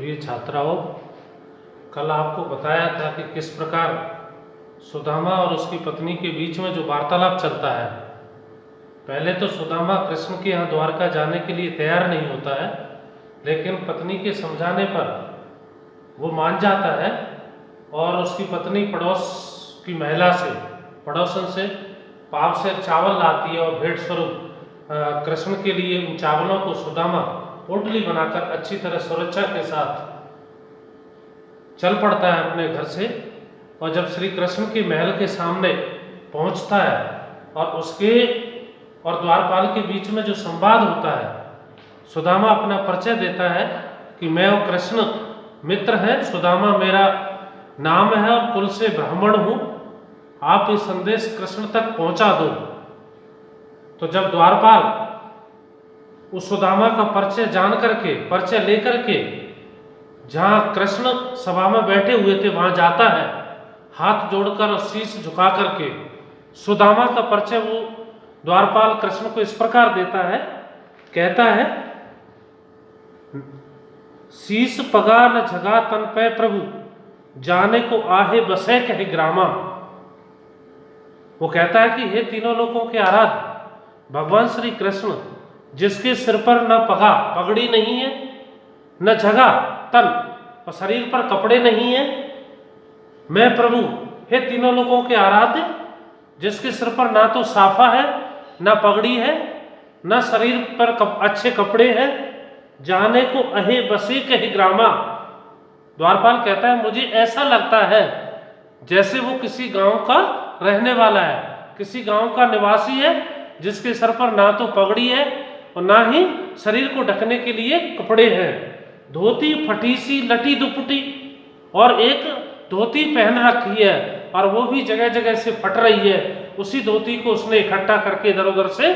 प्रिय छात्राओं, कल आपको बताया था कि किस प्रकार सुदामा और उसकी पत्नी के बीच में जो वार्तालाप चलता है। पहले तो सुदामा कृष्ण के यहाँ द्वारका जाने के लिए तैयार नहीं होता है, लेकिन पत्नी के समझाने पर वो मान जाता है और उसकी पत्नी पड़ोस की महिला से, पड़ोसन से पाव से चावल लाती है और भेंट स्वरूप कृष्ण के लिए उन चावलों को सुदामा पोटली बनाकर अच्छी तरह सुरक्षा के साथ चल पड़ता है अपने घर से। और जब श्री कृष्ण के महल के सामने पहुंचता है और उसके और द्वारपाल के बीच में जो संवाद होता है, सुदामा अपना परिचय देता है कि मैं और कृष्ण मित्र हैं, सुदामा मेरा नाम है और कुल से ब्राह्मण हूँ, आप ये संदेश कृष्ण तक पहुंचा दो। तो जब द्वारपाल उस सुदामा का परिचय लेकर के जहाँ कृष्ण सभा में बैठे हुए थे वहां जाता है, हाथ जोड़कर और शीश झुका करके सुदामा का परिचय वो द्वारपाल कृष्ण को इस प्रकार देता है, कहता है, शीश पगा न झगा तन पे प्रभु, जाने को आहे बसे कहे ग्रामा। वो कहता है कि हे तीनों लोगों के आराध्य भगवान श्री कृष्ण, जिसके सिर पर न पगा पगड़ी नहीं है, न झगा तन और शरीर पर कपड़े नहीं है, मैं प्रभु हे तीनों लोगों के आराध्य, जिसके सिर पर ना तो साफा है, ना पगड़ी है, ना शरीर पर अच्छे कपड़े हैं, जाने को अहे बसे कहे ग्रामा। द्वारपाल कहता है मुझे ऐसा लगता है जैसे वो किसी गांव का रहने वाला है, किसी गांव का निवासी है, जिसके सर पर ना तो पगड़ी है और ना ही शरीर को ढकने के लिए कपड़े हैं। धोती फटी सी लटी दुपटी, और एक धोती पहन रखी है और वो भी जगह जगह से फट रही है। उसी धोती को उसने इकट्ठा करके इधर उधर से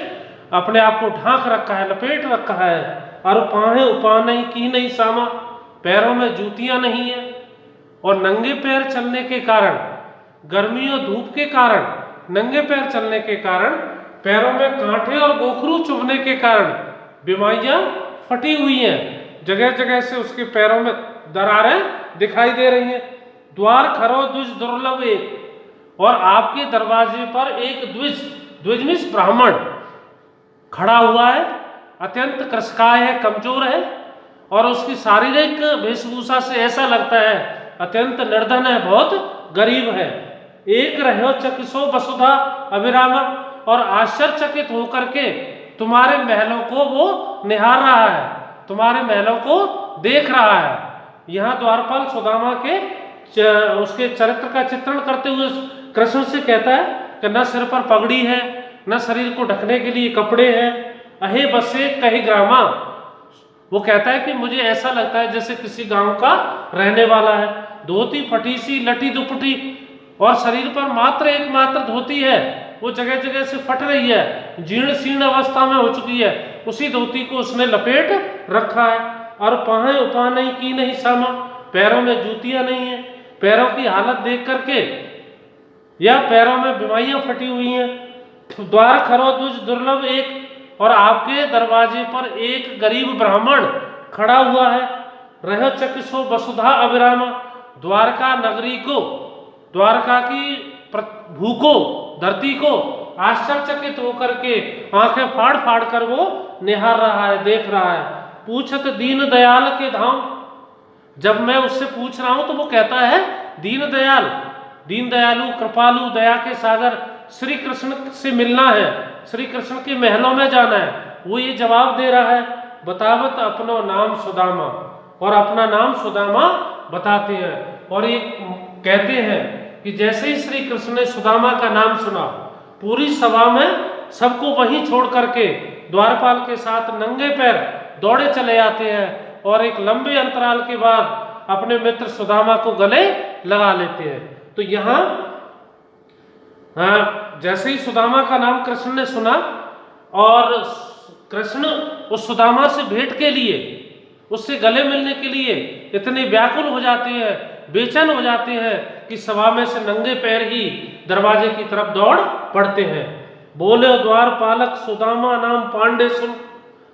अपने आप को ढांक रखा है, लपेट रखा है। और पाहे उपा नहीं की नहीं सामा, पैरों में जूतियां नहीं है और नंगे पैर चलने के कारण, गर्मी और धूप के कारण, नंगे पैर चलने के कारण, पैरों में कांटे और गोखरू चुभने के कारण बीमारियां फटी हुई हैं, जगह जगह से उसके पैरों में दरारें दिखाई दे रही हैं। द्वार खरो द्विज दुर्लभ एक, और आपके दरवाजे पर एक द्विज ब्राह्मण खड़ा हुआ है, अत्यंत कृशकाय है, कमजोर है और उसकी शारीरिक वेशभूषा से ऐसा लगता है अत्यंत निर्धन है, बहुत गरीब है। एक रहो चकिसो वसुधा अभिरामा, और आश्चर्यचकित होकर के तुम्हारे महलों को वो निहार रहा है, तुम्हारे महलों को देख रहा है। यहाँ द्वारपाल सुदामा के उसके चरित्र का चित्रण करते हुए कृष्ण से कहता है कि न सिर पर पगड़ी है, न शरीर को ढकने के लिए कपड़े हैं, अहे बसे कहे ग्रामा। वो कहता है कि मुझे ऐसा लगता है जैसे किसी गांव का रहने वाला है। धोती फटी सी लटी दुपटी, और शरीर पर एकमात्र धोती है, वो जगह जगह से फट रही है, जीर्ण शीर्ण अवस्था में हो चुकी है। उसी धोती को उसने लपेट रखा है। और पाहे उपा नहीं की नहीं सामा, पैरों में जूतियां नहीं है। पैरों की हालत देख करके या पैरों में बीमारियां फटी हुई हैं। द्वार खरो द्विज दुर्लभ एक, और आपके दरवाजे पर एक गरीब ब्राह्मण खड़ा हुआ है। रह चकिसो वसुधा अभिरामा, द्वारका नगरी को, द्वारका की भू को, धरती को आश्चर्यचकित होकर के आंखें फाड़ फाड़ कर वो निहार रहा है, देख रहा है। पूछत दीन दयाल के धाम, जब मैं उससे पूछ रहा हूं तो वो कहता है दीन दयालु कृपालु दया के सागर श्री कृष्ण से मिलना है, श्री कृष्ण के महलों में जाना है। वो ये जवाब दे रहा है, बतावत अपनो नाम सुदामा, और अपना नाम सुदामा बताते हैं। और ये कहते हैं कि जैसे ही श्री कृष्ण ने सुदामा का नाम सुना, पूरी सभा में सबको वहीं छोड़ करके द्वारपाल के साथ नंगे पैर दौड़े चले आते हैं और एक लंबे अंतराल के बाद अपने मित्र सुदामा को गले लगा लेते हैं। तो यहाँ जैसे ही सुदामा का नाम कृष्ण ने सुना और कृष्ण उस सुदामा से भेंट के लिए, उससे गले मिलने के लिए इतने व्याकुल हो जाते हैं, बेचैन हो जाते हैं कि सभा में से नंगे पैर ही दरवाजे की तरफ दौड़ पड़ते हैं। बोले द्वारपालक सुदामा नाम पांडे सुन,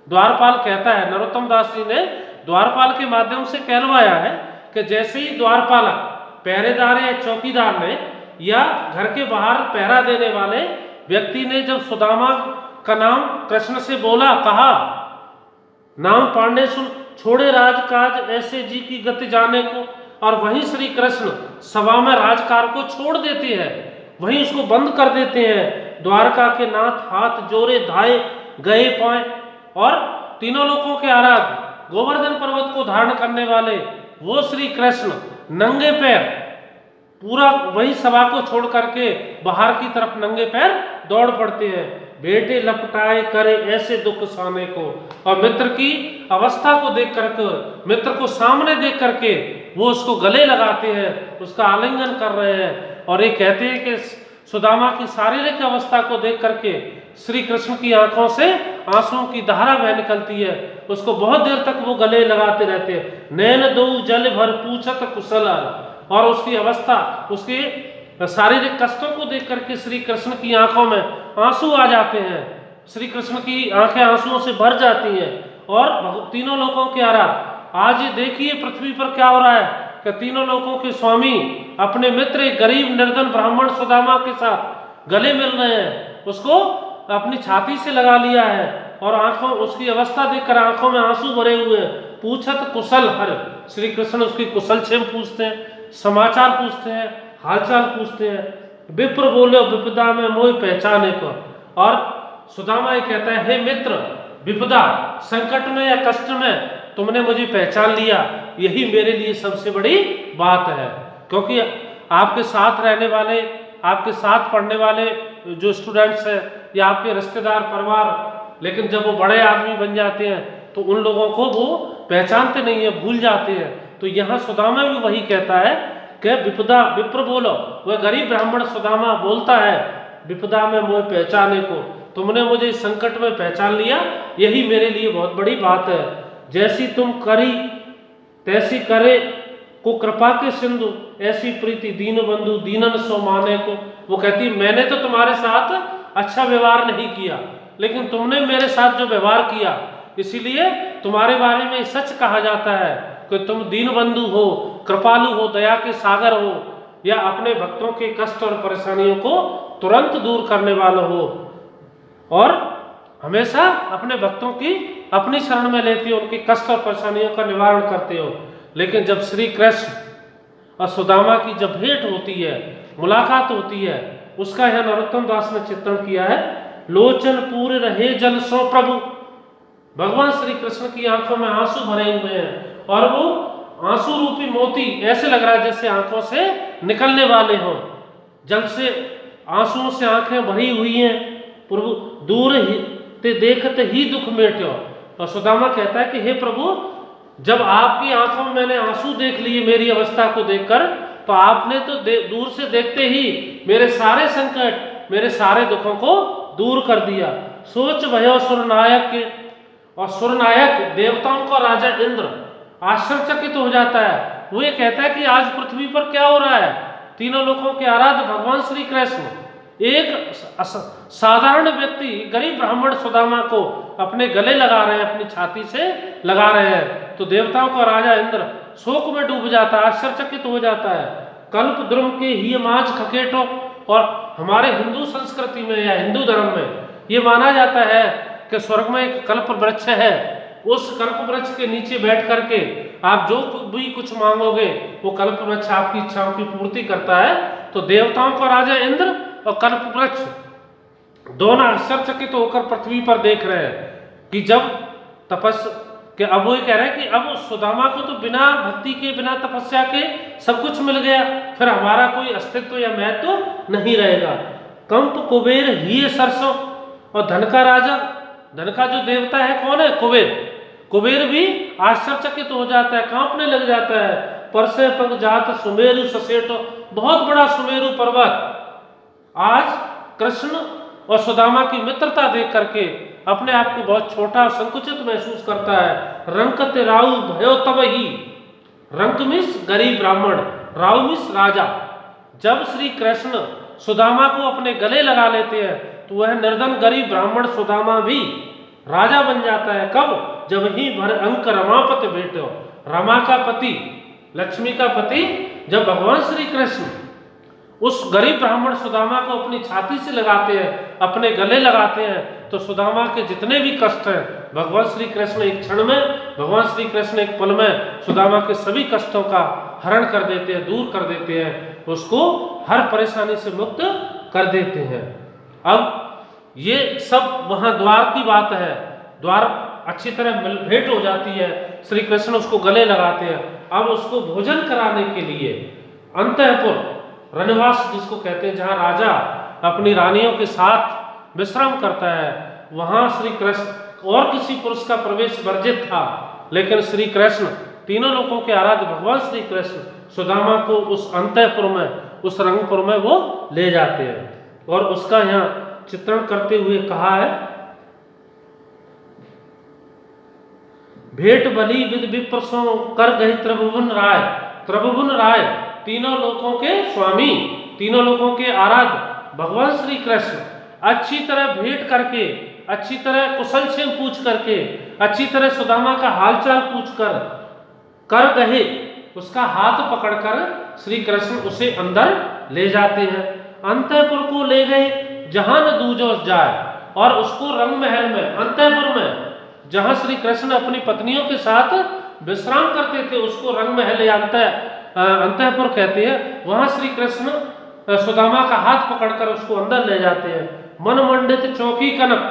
द्वारपाल कहता है, नरोत्तम दास जी ने द्वारपाल के माध्यम से कहलवाया है कि जैसे ही द्वारपालक, पहरेदार या चौकीदार ने या घर के बाहर पहरा देने वाले व्यक्ति ने जब सुदामा का नाम कृष्ण से बोला, कहा, नाम पांडे सुन छोड़े राजकाज ऐसे जी की गति जाने को, और वहीं श्री कृष्ण सभा में राजकार को छोड़ देते हैं, वहीं उसको बंद कर देते हैं। द्वारका के नाथ हाथ जोड़े धाये गए पाए, और तीनों लोकों के आराध्य गोवर्धन पर्वत को धारण करने वाले वो श्री कृष्ण नंगे पैर पूरा वही सभा को छोड़ करके बाहर की तरफ नंगे पैर दौड़ पड़ते हैं। बेटे लपटाए करे ऐसे दुख साने को, और मित्र की अवस्था को देख करके, मित्र को सामने देख करके वो उसको गले लगाते हैं, उसका आलिंगन कर रहे हैं। और ये कहते हैं कि सुदामा की शारीरिक अवस्था को देख करके श्री कृष्ण की आंखों से आंसुओं की धारा बह निकलती है, उसको बहुत देर तक वो गले लगाते रहते हैं। नैन दो जल भर पूछत कुशल, और उसकी अवस्था, उसके शारीरिक कष्टों को देख करके श्री कृष्ण की आंखों में आंसू आ जाते हैं, श्री कृष्ण की आंखें आंसुओं से भर जाती हैं। और तीनों लोगों के आराध्य, आज ये देखिए पृथ्वी पर क्या हो रहा है कि तीनों लोगों के स्वामी अपने मित्र एक गरीब निर्धन ब्राह्मण सुदामा के साथ गले मिल रहे हैं, उसको अपनी छाती से लगा लिया है, और आंखों, उसकी अवस्था देखकर आंखों में आंसू भरे हुए हैं। पूछत कुशल हर, श्री कृष्ण उसकी कुशल क्षेम पूछते हैं, समाचार पूछते हैं, हालचाल पूछते हैं। विप्र बोले विपदा में मोह पहचाने को, और सुदामा ये कहता है, हे मित्र, विपदा, संकट में या कष्ट में तुमने मुझे पहचान लिया, यही मेरे लिए सबसे बड़ी बात है। क्योंकि आपके साथ रहने वाले, आपके साथ पढ़ने वाले जो स्टूडेंट्स हैं या आपके रिश्तेदार परिवार, लेकिन जब वो बड़े आदमी बन जाते हैं तो उन लोगों को वो पहचानते नहीं है, भूल जाते हैं। तो यहाँ सुदामा भी वही कहता है कि विपदा, विप्र बोलो, वह गरीब ब्राह्मण सुदामा बोलता है, विपदा में मोह पहचाने को, तुमने मुझे इस संकट में पहचान लिया, यही मेरे लिए बहुत बड़ी बात है। जैसी तुम करी तैसी करे को कृपा के सिंधु, ऐसी प्रीति दीन बंधु दीनन सो माने को। वो कहती, मैंने तो तुम्हारे साथ अच्छा व्यवहार नहीं किया, लेकिन तुमने मेरे साथ जो व्यवहार किया, इसीलिए तुम्हारे बारे में सच कहा जाता है कि तुम दीन बंधु हो, कृपालु हो, दया के सागर हो, या अपने भक्तों के कष्ट और परेशानियों को तुरंत दूर करने वाले हो, और हमेशा अपने भक्तों की अपनी शरण में लेते हो, उनके कष्ट और परेशानियों का निवारण करते हो। लेकिन जब श्री कृष्ण और सुदामा की जब भेंट होती है, मुलाकात होती है, उसका यह नरोत्तम दास ने चित्रण किया है। लोचन पूरे रहे जल सो प्रभु, भगवान श्री कृष्ण की आंखों में आंसू भरे हुए हैं, और वो आंसू रूपी मोती ऐसे लग रहा है जैसे आंखों से निकलने वाले हों, जल से, आंसुओं से आंखें भरी हुई हैं। प्रभु दूर ते देखते ही दुख मेट्यो, और सुदामा कहता है कि हे प्रभु, जब आपकी आंखों में मैंने आंसू देख लिए मेरी अवस्था को देखकर, तो आपने तो दूर से देखते ही मेरे सारे संकट, मेरे सारे दुखों को दूर कर दिया। सोच भयो सुरनायक के, और सुरनायक देवताओं का राजा इंद्र आश्चर्यचकित हो जाता है। वो ये कहता है कि आज पृथ्वी पर क्या हो रहा है। तीनों लोगों के आराध्य भगवान श्री कृष्ण एक साधारण व्यक्ति, गरीब ब्राह्मण सुदामा को अपने गले लगा रहे हैं, अपनी छाती से लगा रहे हैं। तो देवताओं का राजा इंद्र शोक में डूब जाता है, आश्चर्यचकित हो जाता है। कल्प द्रुम के ही माज खकेटो, और हमारे हिंदू संस्कृति में या हिंदू धर्म में ये माना जाता है कि स्वर्ग में एक कल्प वृक्ष है, उस कल्प वृक्ष के नीचे बैठ करके आप जो भी कुछ मांगोगे वो कल्प वृक्ष आपकी इच्छाओं की पूर्ति करता है। तो देवताओं का राजा इंद्र और कल्प वृक्ष दोनों आश्चर्यचकित होकर पृथ्वी पर देख रहे हैं कि जब कि अब वो कह रहे हैं कि अब सुदामा को तो बिना भक्ति के, बिना तपस्या के सब कुछ मिल गया, फिर हमारा कोई अस्तित्व या महत्व तो नहीं रहेगा। कंप कुबेर ही सरसों, और धन का राजा, धन का जो देवता है कौन है, कुबेर। कुबेर भी आश्चर्यचकित हो जाता है, कांपने लग जाता है। परसे पग जात सुमेरु ससेटो, बहुत बड़ा सुमेरु पर्वत आज कृष्ण और सुदामा की मित्रता देख करके अपने आप को बहुत छोटा संकुचित महसूस करता है। रंकते राउ भयो तब ही, रंक मिस गरीब ब्राह्मण, राउ मिस राजा। जब श्री कृष्ण सुदामा को अपने गले लगा लेते हैं तो वह निर्धन गरीब ब्राह्मण सुदामा भी राजा बन जाता है। कब? जब ही भर अंक रमापति भेटो। रमा का पति, लक्ष्मी का पति, जब भगवान श्री कृष्ण उस गरीब ब्राह्मण सुदामा को अपनी छाती से लगाते हैं, अपने गले लगाते हैं, तो सुदामा के जितने भी कष्ट हैं भगवान श्री कृष्ण एक क्षण में, भगवान श्री कृष्ण एक पल में सुदामा के सभी कष्टों का हरण कर देते हैं, दूर कर देते हैं, उसको हर परेशानी से मुक्त कर देते हैं। अब ये सब वहां द्वार की बात है। द्वार अच्छी तरह भेंट हो जाती है, श्री कृष्ण उसको गले लगाते हैं। अब उसको भोजन कराने के लिए अंतःपुर, रनवास जिसको कहते हैं, जहाँ राजा अपनी रानियों के साथ विश्राम करता है, वहां श्री कृष्ण और किसी पुरुष का प्रवेश वर्जित था, लेकिन श्री कृष्ण, तीनों लोगों के आराध्य भगवान श्री कृष्ण सुदामा को उस अंतःपुर में, उस रंगपुर में वो ले जाते हैं। और उसका यहाँ चित्रण करते हुए कहा है, भेंट बलि विद विप्र सो कर गए त्रिभुवन राय। त्रिभुवन राय तीनों लोगों के स्वामी, तीनों लोगों के आराध्य भगवान श्री कृष्ण अच्छी तरह भेंट करके, अच्छी तरह कुशल क्षेम पूछ करके, अच्छी तरह सुदामा का हालचाल पूछ कर गए, उसका हाथ पकड़कर श्री कृष्ण उसे अंदर ले जाते हैं। अंतःपुर को ले गए जहां न दूजो जाए, और उसको रंग महल में, अंतःपुर में जहां श्री कृष्ण अपनी पत्नियों के साथ विश्राम करते थे, उसको रंग महल या अंतःपुर कहते हैं, वहां श्री कृष्ण सुदामा का हाथ पकड़कर उसको अंदर ले जाते हैं। मन मंडित चौकी कनक,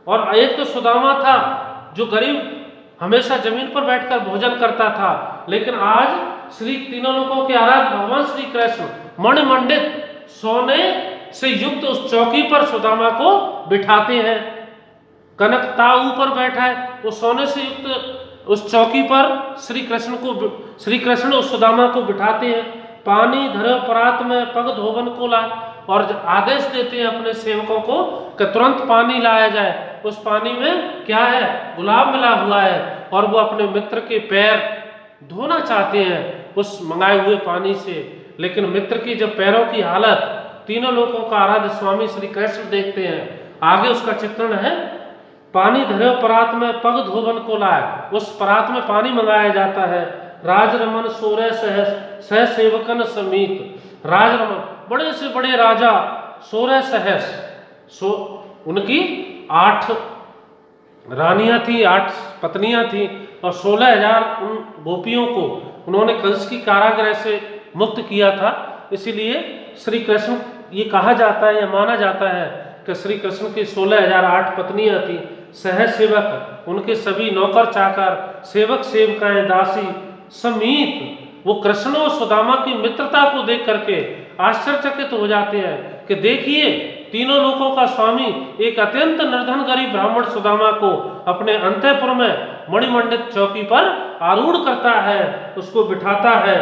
और एक तो सुदामा था जो गरीब हमेशा जमीन पर बैठकर भोजन करता था, लेकिन आज श्री तीनों लोगों के आराध्य भगवान श्री कृष्ण मणिमंडित सोने से युक्त उस चौकी पर सुदामा को बिठाते हैं। कनक ताऊ पर बैठा है, वो सोने से युक्त उस चौकी पर श्री कृष्ण उस सुदामा को बिठाते हैं। पानी धरे परात में पग धोवन को लाए, और आदेश देते हैं अपने सेवकों को कि तुरंत पानी लाया जाए। उस पानी में क्या है? गुलाब मिला हुआ है, और वो अपने मित्र के पैर धोना चाहते हैं उस मंगाए हुए पानी से। लेकिन मित्र की जब पैरों की हालत तीनों लोगों का आराध्य स्वामी श्री कृष्ण देखते हैं। आगे उसका चित्रण है, पानी धरे परात में पग धोवन को लाए, उस परात में पानी मंगाया जाता है। राजरमन सोरे सह सेवकन समीत। राजरमन बड़े से बड़े राजा, सोरे सहस, उनकी 8 रानियां थी, 8 पत्नियां थी, और 16,000 उन गोपियों को उन्होंने कंस की कारागृह से मुक्त किया था। इसीलिए श्री कृष्ण, ये कहा जाता है या माना जाता है कि श्री कृष्ण की 16,008 पत्नियां थी। सह सेवक, उनके सभी नौकर चाकर, सेवक सेवकाएं, दासी समीत, वो कृष्ण और सुदामा की मित्रता को देख करके आश्चर्यचकित हो जाते हैं कि देखिए, तीनों लोगों का स्वामी एक अत्यंत निर्धन गरीब ब्राह्मण सुदामा को अपने अंतःपुर में मणिमंडित चौकी पर आरूढ़ करता है, उसको बिठाता है।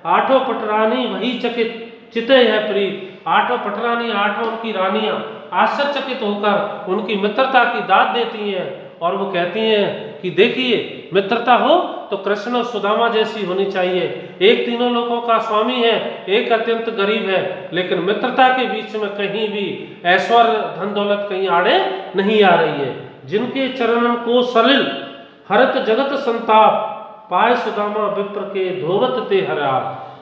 8 पटरानी वही चकित चिते है प्रीत। 8 पटरानी, 8 उनकी रानियां आश्चर्यचकित होकर उनकी मित्रता की दाद देती हैं, और वो कहती हैं कि देखिए, मित्रता हो तो कृष्ण और सुदामा जैसी होनी चाहिए। एक तीनों लोगों का स्वामी है, एक अत्यंत गरीब है, लेकिन मित्रता के बीच में कहीं भी ऐश्वर्य धन दौलत कहीं आड़े नहीं आ रही है। जिनके चरणन को सलिल हरत जगत संताप, पाए सुदामा विप्र के धोवत ते हरा।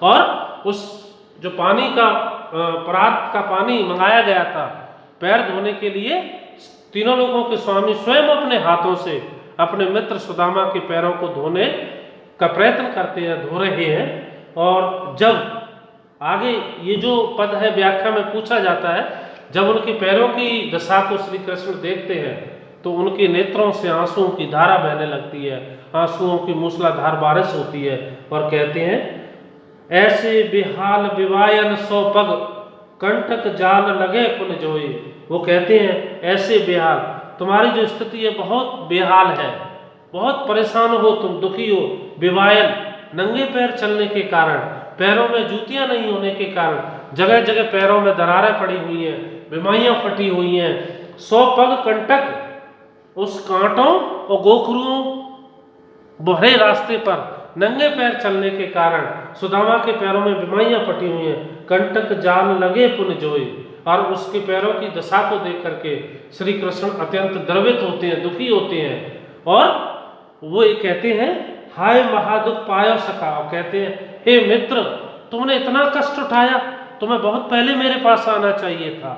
और उस जो पानी का परात का पानी मंगाया गया था पैर धोने के लिए, तीनों लोगों के स्वामी स्वयं अपने हाथों से अपने मित्र सुदामा के पैरों को धोने का प्रयत्न करते हैं, धो रहे हैं। और जब आगे ये जो पद है व्याख्या में पूछा जाता है, जब उनके पैरों की दशा को श्री कृष्ण देखते हैं तो उनके नेत्रों से आंसुओं की धारा बहने लगती है, आंसुओं की मूसलाधार बारिश होती है, और कहते हैं, ऐसे बेहाल विवायन सौ पग कंटक जाल लगे पुन जोई। वो कहते हैं, ऐसे बेहाल, तुम्हारी जो स्थिति है बहुत बेहाल है, बहुत परेशान हो तुम, दुखी हो। विवायन, नंगे पैर चलने के कारण, पैरों में जूतियां नहीं होने के कारण जगह जगह पैरों में दरारें पड़ी हुई हैं, बिमारियां फटी हुई हैं। 100 पग कंटक, उस कांटों और गोखरुओं भरे रास्ते पर नंगे पैर चलने के कारण सुदामा के पैरों में बीमारियां पटी हुई हैं, कंटक जाल लगे पुन जोए। और उसके पैरों की दशा को देख करके श्री कृष्ण अत्यंत द्रवित होते हैं, दुखी होते हैं, और वो ये कहते हैं हाय महादुख पायो सखा। और कहते हैं हे मित्र, तुमने इतना कष्ट उठाया, तुम्हें बहुत पहले मेरे पास आना चाहिए था,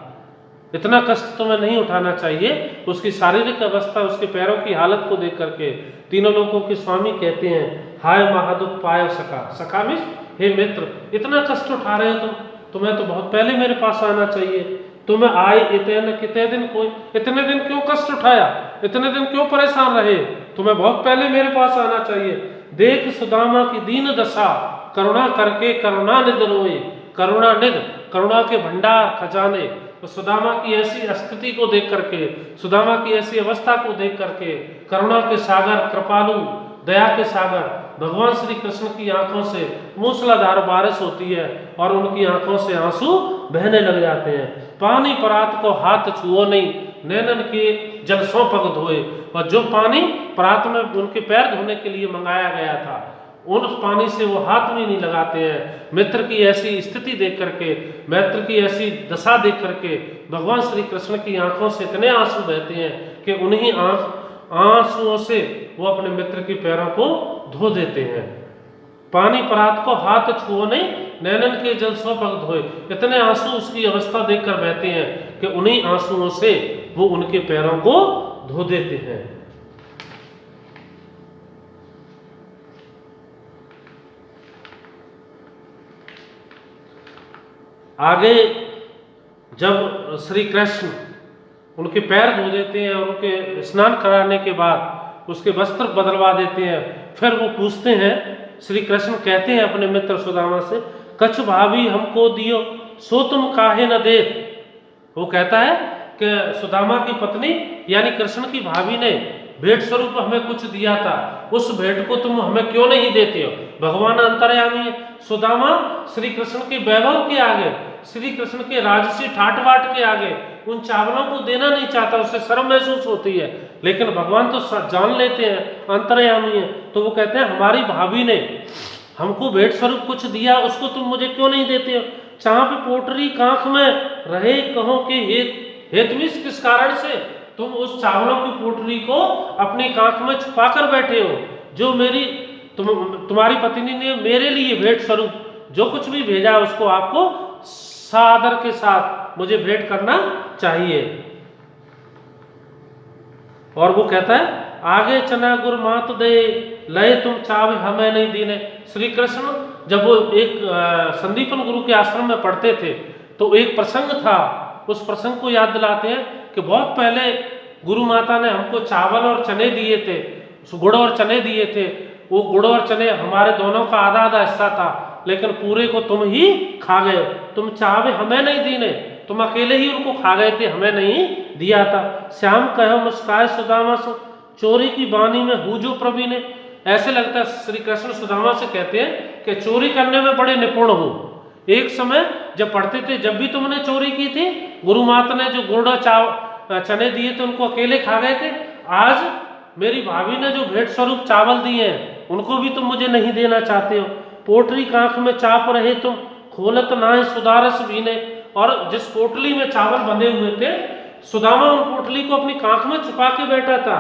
इतना कष्ट तुम्हें नहीं उठाना चाहिए। उसकी शारीरिक अवस्था, उसके पैरों की हालत को देख करके तीनों लोगों के स्वामी कहते हैं हाय महादुख पायो सखा। सखा मीन्स हे मित्र, इतना कष्ट उठा रहे हो तुम, तुम्हें तो बहुत पहले मेरे पास आना चाहिए। तुम्हें आए इतने कितने दिन, कोई इतने दिन क्यों कष्ट उठाया, इतने दिन क्यों परेशान रहे, तुम्हें बहुत पहले मेरे पास आना चाहिए। देख सुदामा की दीन दशा, करुणा करके करुणा निध रोए। करुणा निध, करुणा के भंडार खजाने। तो सुदामा की ऐसी स्थिति को देख करके, सुदामा की ऐसी अवस्था को देख करके करुणा के सागर, कृपालु दया के सागर भगवान श्री कृष्ण की आंखों से मूसलाधार बारिश होती है और उनकी आंखों से आंसू बहने लग जाते हैं। पानी परात को हाथ छुओ नहीं, नैनन के जलसों पग धोए। और जो पानी परात में उनके पैर धोने के लिए मंगाया गया था, उन पानी से वो हाथ भी नहीं लगाते हैं। मित्र की ऐसी स्थिति देख करके, मित्र की ऐसी दशा देख करके भगवान श्री कृष्ण की आंखों से इतने आंसू बहते हैं कि उन्हीं आंसुओं से वो अपने मित्र के पैरों को धो देते हैं। पानी परात को हाथ छुओ नहीं, नैनन के जल सौ पग धोए। इतने आंसू उसकी अवस्था देखकर बहते हैं कि उन्हीं आंसुओं से वो उनके पैरों को धो देते हैं। आगे जब श्री कृष्ण उनके पैर धो देते हैं और उनके स्नान कराने के बाद उसके वस्त्र बदलवा देते हैं, फिर वो पूछते हैं, श्री कृष्ण कहते हैं अपने मित्र सुदामा से, कछ भाभी हमको दियो सो तुम काहे न दे। वो कहता है कि सुदामा की पत्नी यानी कृष्ण की भाभी ने भेंट स्वरूप हमें कुछ दिया था, उस भेंट को तुम हमें क्यों नहीं देते हो। भगवान अंतर्यामी है। सुदामा श्री कृष्ण के वैभव के आगे, श्री कृष्ण के राजसी ठाट बाट के आगे उन चावलों को देना नहीं चाहता, उसे शर्म महसूस होती है। लेकिन भगवान तो जान लेते हैं, अंतर्यामी है। तो वो कहते हैं हमारी भाभी ने हमको भेंट स्वरूप कुछ दिया, उसको तुम मुझे क्यों नहीं देते हो। चाप पोटरी कांख में रहे कहो के हेतमिस, किस कारण से तुम उस चावलों की पोटरी को अपनी कांख में छुपा कर बैठे हो। जो तुम्हारी पत्नी ने मेरे लिए भेंट स्वरूप जो कुछ भी भेजा उसको आपको सादर के साथ मुझे भेंट करना चाहिए। और वो कहता है आगे चना गुर मात दे लय तुम चावे हमें नहीं दीने। श्री कृष्ण जब वो एक संदीपन गुरु के आश्रम में पढ़ते थे तो एक प्रसंग था, उस प्रसंग को याद दिलाते हैं कि बहुत पहले गुरु माता ने हमको चावल और चने दिए थे, गुड़ और चने दिए थे। वो गुड़ और चने हमारे दोनों का आधा आधा हिस्सा था, लेकिन पूरे को तुम ही खा गए। तुम चावे हमें नहीं दीने, तुम अकेले ही उनको खा गए थे, हमें नहीं दिया था। श्याम कहो मुस्काए सुदामा सो चोरी की बानी में हूजो प्रवी ने। ऐसे लगता है श्री कृष्ण सुदामा से कहते हैं कि चोरी करने में बड़े निपुण हो। एक समय जब पढ़ते थे, जब भी तुमने चोरी की थी, गुरु माता ने जो गुड़ चने दिए थे उनको अकेले खा गए थे। आज मेरी भाभी ने जो भेंट स्वरूप चावल दिए हैं उनको भी तुम मुझे नहीं देना चाहते हो। पोटरी कांख में चाप रहे तुम खोलत नाय सुदारस बीने। और जिस पोटली में चावल बंधे हुए थे, सुदामा उन पोटली को अपनी कांख में छुपा के बैठा था।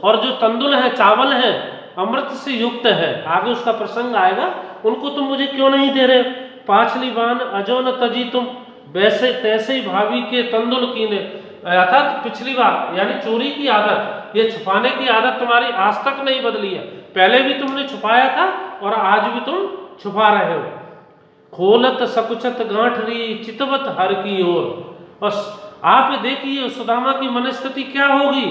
और जो तंदुल है, चावल है, अमृत से युक्त है, आगे उसका प्रसंग आएगा, उनको तुम मुझे क्यों नहीं दे रहे। पाछली बान अजो न तजी तुम वैसे तैसे ही भाभी के तंदुल कीने। अर्थात पिछली बार यानी चोरी की आदत, ये छुपाने की आदत तुम्हारी आज तक नहीं बदली है। पहले भी तुमने छुपाया था और आज भी तुम छुपा रहे हो। खोलत सकुचत गांठरी चितवत हर की ओर। और आप देखिए सुदामा की मनस्थिति क्या होगी।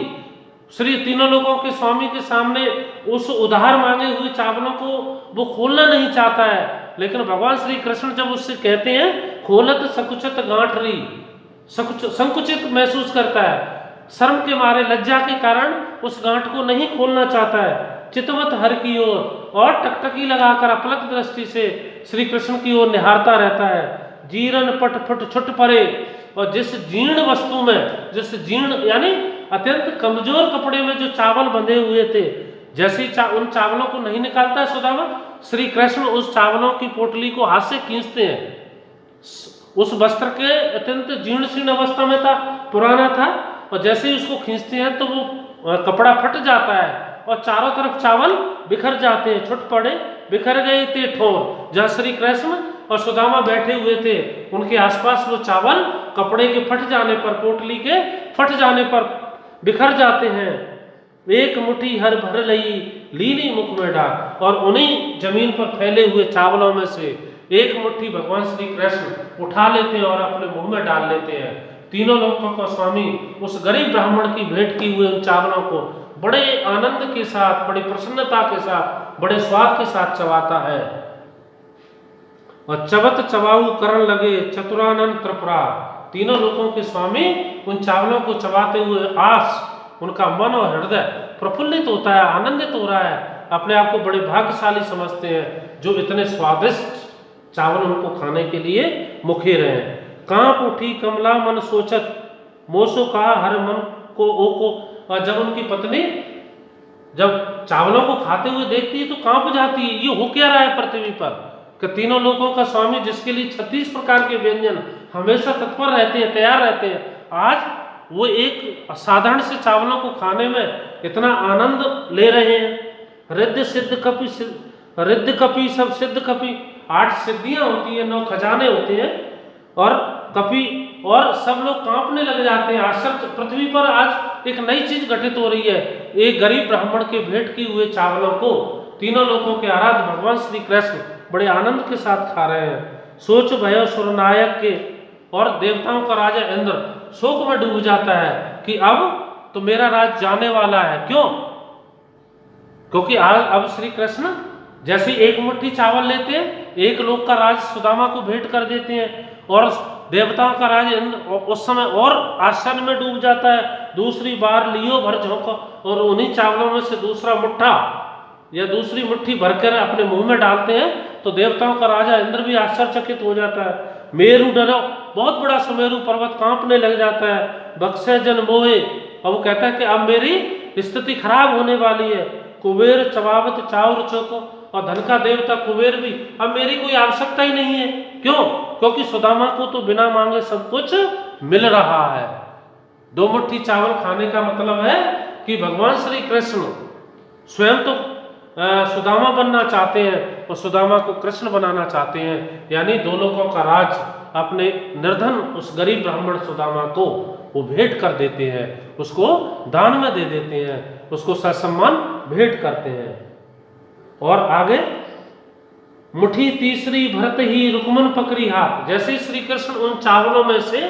श्री तीनों लोगों के स्वामी के सामने उस उधार मांगे हुए चावलों को वो खोलना नहीं चाहता है, लेकिन भगवान श्री कृष्ण जब उससे कहते हैं खोलत सकुचत गांठरी, संकुचित महसूस करता है, शर्म के मारे, लज्जा के कारण उस गांठ को नहीं खोलना चाहता है। चितवत हर की ओर, और टकटकी लगाकर अपलक दृष्टि से श्री कृष्ण की ओर निहारता रहता है। जीरन पट फुट छुट परे। और जिस जीर्ण वस्तु में, जिस जीर्ण यानी अत्यंत कमजोर कपड़े में जो चावल बंधे हुए थे, जैसे ही उन चावलों को नहीं निकालता है सुदामा, श्री कृष्ण उस चावलों की पोटली को हाथ से खींचते हैं। उस वस्त्र के अत्यंत जीर्ण शीर्ण अवस्था में था, पुराना था, और जैसे ही उसको खींचते हैं तो वो कपड़ा फट जाता है और चारों तरफ चावल बिखर जाते हैं, छुट पड़े, बिखर गए थे ठोर। जहाँ श्री कृष्ण और सुदामा बैठे हुए थे उनके आसपास वो चावल कपड़े के फट जाने पर, पोटली के फट जाने पर बिखर जाते हैं। एक मुट्ठी हर भर लई लीनी मुख में डाल, और उन्हीं जमीन पर फैले हुए चावलों में से एक मुट्ठी भगवान श्री कृष्ण उठा लेते हैं और अपने मुंह में डाल लेते हैं। तीनों लोगों का स्वामी उस गरीब ब्राह्मण की भेंट की हुए उन चावलों को बड़े आनंद के साथ, बड़ी प्रसन्नता के साथ, बड़े स्वाद के साथ चबाता है। और चबत चबाऊ करण लगे चतुरानंद त्रिपुरा। तीनों लोगों के स्वामी उन चावलों को चबाते हुए आस, उनका मन और हृदय प्रफुल्लित होता है, आनंदित हो रहा है, अपने आप को बड़े भाग्यशाली समझते हैं जो इतने स्वादिष्ट चावल उनको खाने के लिए मुखे रहे। कांप उठी कमला मन सोचत, मोसो कहा हर मन को ओको। और जब उनकी पत्नी जब चावलों को खाते हुए देखती है तो कांप जाती है, ये हो क्या रहा है पृथ्वी पर, कि तीनों लोगों का स्वामी जिसके लिए 36 प्रकार के व्यंजन हमेशा तत्पर रहते हैं, तैयार रहते हैं, आज वो एक साधारण से चावलों को खाने में इतना आनंद ले रहे हैं। रिद्ध सिद्ध कपि, रिद्ध कपि सब सिद्ध कपि, 8 सिद्धियां होती है, 9 खजाने होते हैं, और कपि, और सब लोग कांपने लग जाते हैं। आश्चर्य, पृथ्वी पर आज एक नई चीज घटित हो रही है। एक गरीब ब्राह्मण के भेंट किए हुए चावलों को तीनों लोगों के आराध्य भगवान श्री कृष्ण बड़े आनंद के साथ खा रहे हैं। सोच भय सुरनायक के, और देवताओं का राजा इंद्र शोक में डूब जाता है कि अब तो मेरा राज जाने वाला है। क्यों? क्योंकि आज अब श्री कृष्ण जैसे एक मुट्ठी चावल लेते हैं, एक लोक का राज सुदामा को भेंट कर देते हैं, और देवताओं का राज उस समय और आश्चर्य में डूब जाता है। दूसरी बार लियो भर झोंको, और उन्हीं चावलों में से दूसरा मुट्ठा या दूसरी मुट्ठी भरकर अपने मुंह में डालते हैं तो देवताओं का राजा इंद्र भी आश्चर्यचकित हो जाता है। मेरु डरो, बहुत बड़ा सुमेरु पर्वत कांपने लग जाता है। बक्से जन मोहे, और वो कहता है कि अब मेरी स्थिति खराब होने वाली है। कुबेर चबावत चाउर चौको, और धन का देवता कुबेर भी, अब मेरी कोई आवश्यकता ही नहीं है। क्यों? क्योंकि सुदामा को तो बिना मांगे सब कुछ मिल रहा है। 2 मुट्ठी चावल खाने का मतलब है कि भगवान श्री कृष्ण स्वयं तो सुदामा बनना चाहते हैं और सुदामा को कृष्ण बनाना चाहते हैं, यानी 2 लोगों का राज अपने निर्धन उस गरीब ब्राह्मण सुदामा को वो भेंट कर देते हैं, उसको दान में दे देते हैं, उसको ससम्मान भेंट करते हैं। और आगे मुट्ठी तीसरी भरत ही रुक्मन पकड़ी हाथ। जैसे श्री कृष्ण उन चावलों में से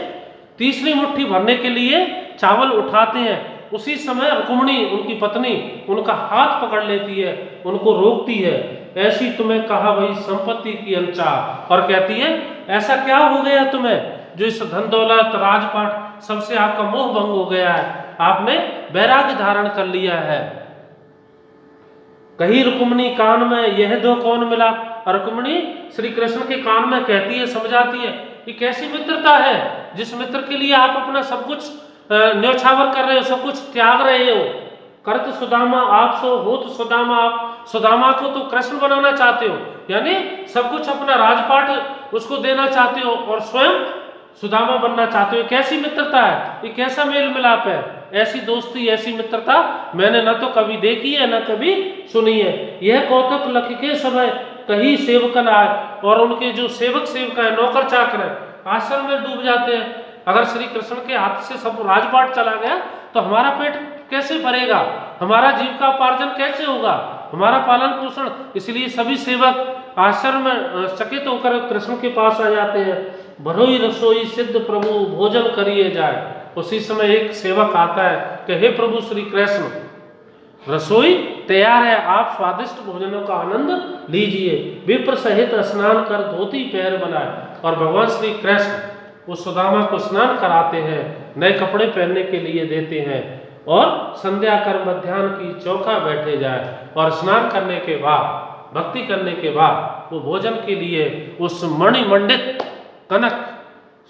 तीसरी मुट्ठी भरने के लिए चावल उठाते हैं, उसी समय रुक्मिणी उनकी पत्नी उनका हाथ पकड़ लेती है, उनको रोकती है। ऐसी तुम्हें कहा वही संपत्ति की अनचाह, और कहती है ऐसा क्या हो गया तुम्हें जो इस धन दौलत राजपाट सबसे आपका मोह भंग हो गया है, आपने वैराग्य धारण कर लिया है। कही रुक्मिणी कान में यह दो कौन मिला। रुक्मिणी श्री कृष्ण के कान में कहती है, समझाती है, ये कैसी मित्रता है जिस मित्र के लिए आप अपना सब कुछ न्यौछावर कर रहे हो, सब कुछ त्याग रहे हो। करत सुदामा आप सो होत सुदामा आप, सुदामा को तो कृष्ण बनाना चाहते हो, यानी सब कुछ अपना राजपाट उसको देना चाहते हो और स्वयं सुदामा बनना चाहते हो। कैसी मित्रता है, ये कैसा मेल मिलाप है। ऐसी दोस्ती, ऐसी मित्रता मैंने न तो कभी देखी है न कभी सुनी है। यह कौतुक लख के समय कहीं सेवकन आए, और उनके जो सेवक सेवका है, नौकर चाकर है, आश्रम में डूब जाते हैं। अगर श्री कृष्ण के हाथ से सब राजपाट चला गया तो हमारा पेट कैसे भरेगा, हमारा जीविकापार्जन कैसे होगा, हमारा पालन पोषण। इसलिए सभी सेवक आश्रम में चकित होकर कृष्ण के पास आ जाते हैं। भरोई रसोई सिद्ध प्रभु भोजन करिए जाए। उसी समय एक सेवक आता है कि हे प्रभु श्री कृष्ण, रसोई तैयार है, आप स्वादिष्ट भोजनों का आनंद लीजिए। विप्र सहित स्नान कर धोती पैर बनाए, और भगवान श्री कृष्ण उस सुदामा को स्नान कराते हैं, नए कपड़े पहनने के लिए देते हैं, और संध्या कर मध्याह्न की चौका बैठे जाए, और स्नान करने के बाद, भक्ति करने के बाद वो भोजन के लिए उस मणिमंडित कनक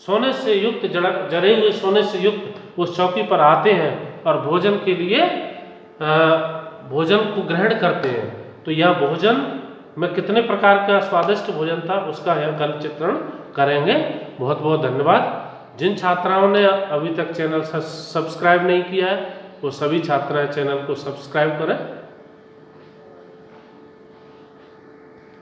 सोने से युक्त जड़े हुए सोने से युक्त उस चौकी पर आते हैं, और भोजन के लिए भोजन को ग्रहण करते हैं, तो यह भोजन में कितने प्रकार का स्वादिष्ट भोजन था उसका यह कल चित्रण करेंगे। बहुत बहुत धन्यवाद। जिन छात्राओं ने अभी तक चैनल सब्सक्राइब नहीं किया है वो सभी छात्राएं चैनल को सब्सक्राइब करें।